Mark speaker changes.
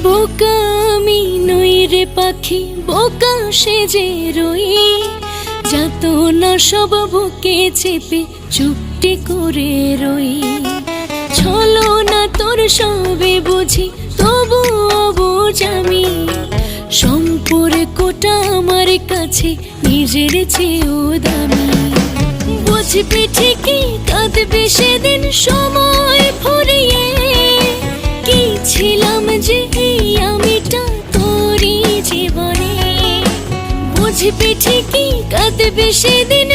Speaker 1: বোকা আমি নই রে পাখি, বোকা সেজে রই, যত না সব বুকে চেপে চুপটি করে রই। ছলো না তোর সবে বুঝি, তবু অবুঝ আমি, সম্পর্কটা আমার কাছে নিজের চেয়েও দামি। বুঝবি ঠিকই কাঁদবি সেদিন সময় ফুরিয়ে, কি ছিলাম যে আমিটা তোরই জীবনে। বুঝবি ঠিকই কাঁদবি সেদিন